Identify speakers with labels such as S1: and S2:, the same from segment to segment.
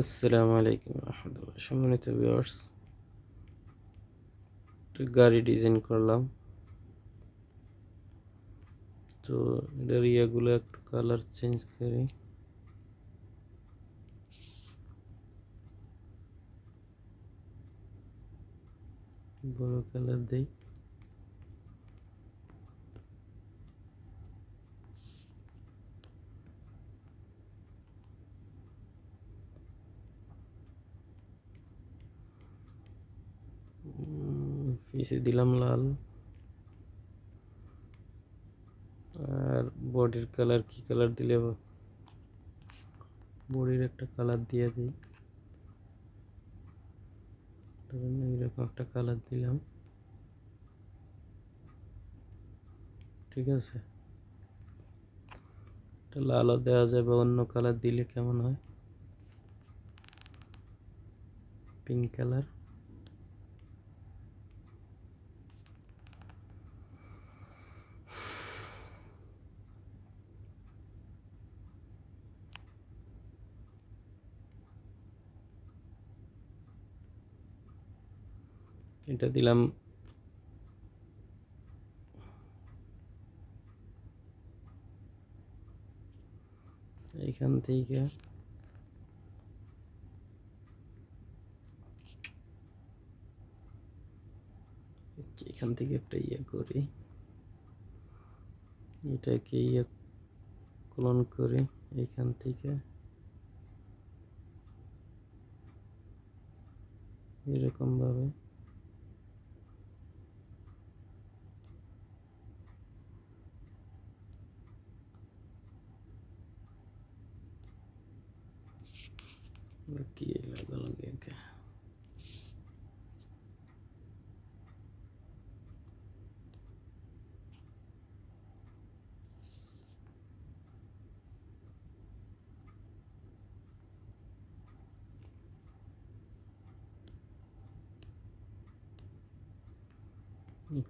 S1: আসসালামু আলাইকুম রহমতুল্লাহ। সম্মানিত ভিউয়ার্স, একটা গাড়ি ডিজাইন করলাম। তো এটার ইয়াগুলো একটু কালার চেঞ্জ করি। বড় কালার দেই। পিছে দিলাম লাল। আর বডির কালার কি কালার দিলে বডির একটা কালার দিয়ে দিই। ধরুন এইরকম একটা কালার দিলাম। ঠিক আছে, এটা লালও দেওয়া যাবে, অন্য কালার দিলে কেমন হয়, পিঙ্ক কালার। এটা দিলাম এইখান থেকে এখান থেকে একটা ইয়ে করি, এটাকে ইয়ে ক্লোন করি এইখান থেকে এরকম ভাবে। কি লাগালাগি ওকে।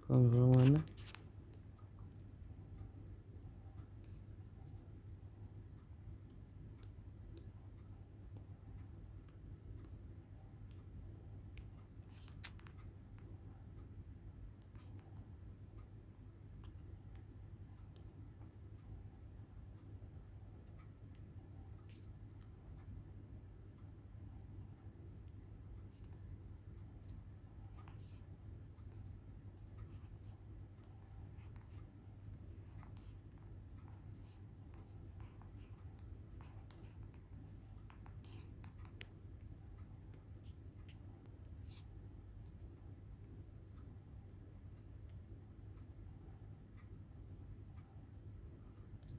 S1: কম সময় না,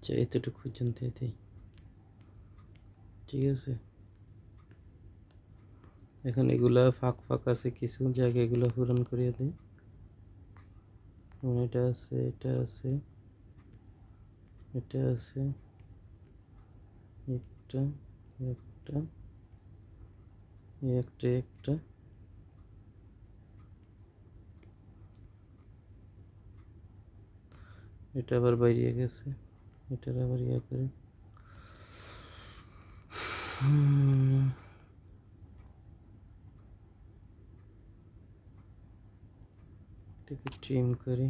S1: আচ্ছা এতটুকু পর্যন্ত দিই। ঠিক আছে, এখন এগুলা ফাঁক ফাঁক আছে, কিছু জায়গা এগুলো পূরণ করিয়ে দিই। এটা আছে, এটা আছে, এটা আছে, একটা একটা একটা একটা এটা আবার বাইরে গেছে, এটার আবার ইয়ে করে এটাকে ট্রিম করি।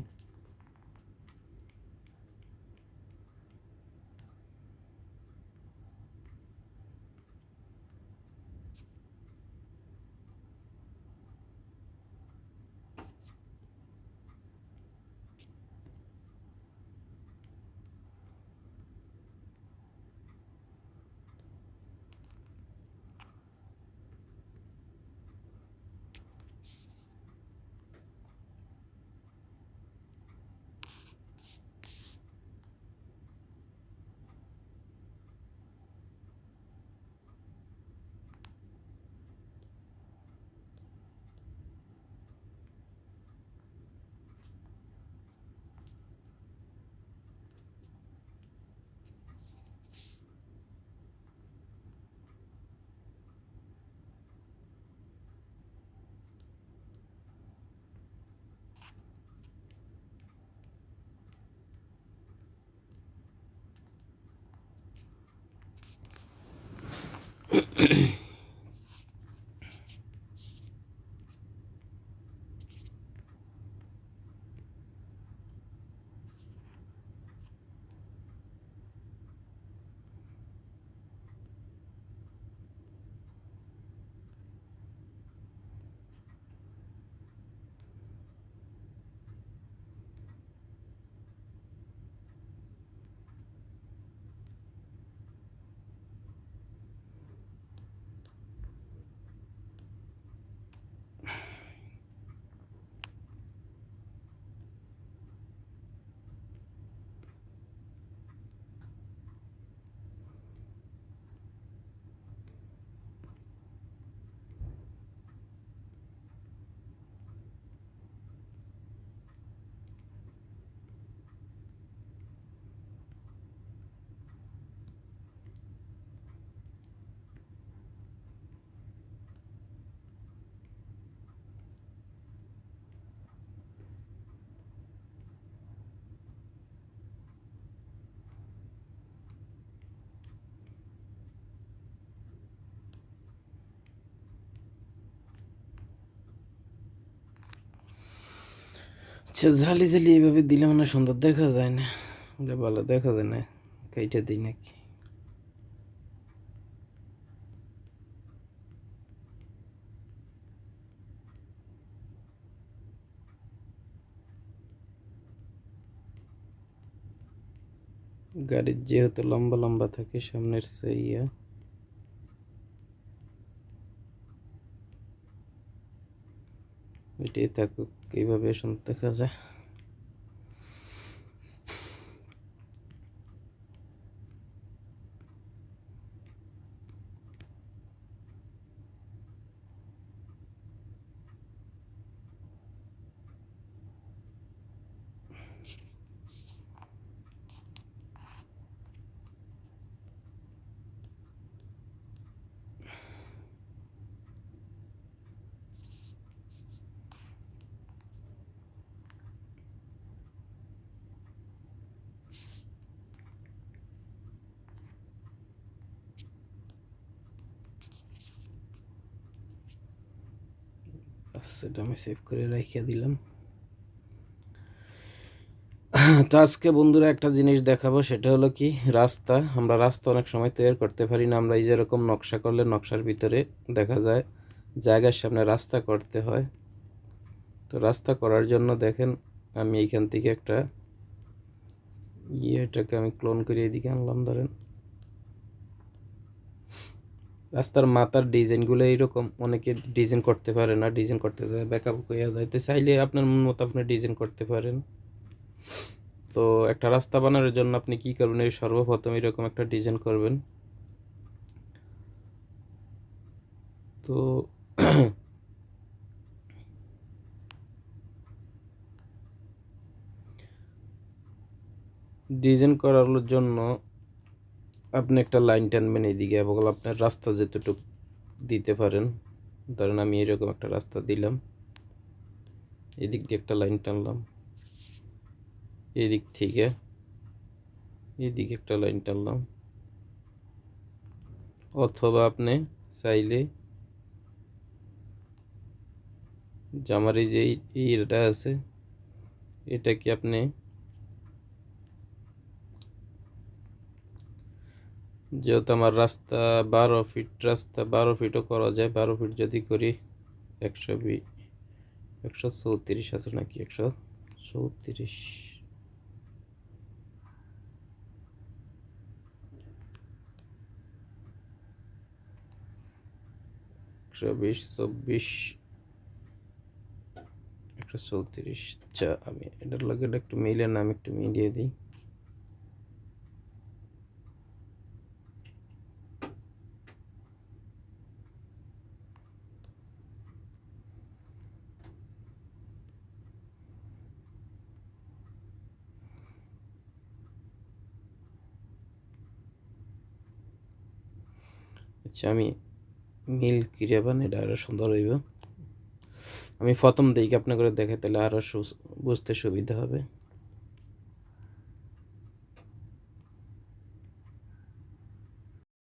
S1: আচ্ছা, ঝালি ঝালি এইভাবে দিলে মানে সুন্দর দেখা যায় না, এটা ভালো দেখা যায় না, কেটে দিই নাকি? গাড়ির যেহেতু লম্বা লম্বা থাকে সামনের ইয়া, এটাই থাকুক, এইভাবে সুন্দর দেখা যায়। সেটা আমি সেভ করে রেখে দিলাম। তো আজকে বন্ধুরা একটা জিনিস দেখাবো, সেটা হলো কি, রাস্তা। আমরা রাস্তা অনেক সময় তৈরি করতে পারি না, আমরা এই যেরকম নকশা করলে নকশার ভিতরে দেখা যায় জায়গার সামনে রাস্তা করতে হয়। তো রাস্তা করার জন্য দেখেন আমি এইখান থেকে একটা এটাকে আমি ক্লোন করে এদিকে আনলাম। ধরেন রাস্তার মাথার ডিজাইনগুলো এইরকম, অনেকে ডিজাইন করতে পারে না, ডিজাইন করতে যায় ব্যাকআপ হয়ে যায়। তো চাইলে আপনার মন মতো আপনি ডিজাইন করতে পারেন। তো একটা রাস্তা বানানোর জন্য আপনি কি করবেন, এই সর্বপ্রথম এরকম একটা ডিজাইন করবেন। তো ডিজাইন করার জন্য আপনি একটা লাইন টানবেন এইদিকে, এবং আপনার রাস্তা যেতটুকু দিতে পারেন। ধরেন আমি এরকম একটা রাস্তা দিলাম, এদিক দিয়ে একটা লাইন টানলাম, এদিক থেকে এদিকে একটা লাইন টানলাম। অথবা আপনি চাইলে যে আমার এই যে এটা আছে, এটাকে আপনি যেহেতু আমার রাস্তা 12 ফিট, রাস্তা 12 ফিটও করা যায়। 12 ফিট যদি করি 134 আছে নাকি, 134, 120, 24, 134। আচ্ছা, আমি এটার লাগে একটু মিলে না, আমি একটু মিলিয়ে দিই। আচ্ছা, আমি মিল ক্রিয়া বান, এটা আরো সুন্দর হইব। আমি প্রথম দিকে আপনি করে দেখাই, তাহলে আরো বুঝতে সুবিধা হবে।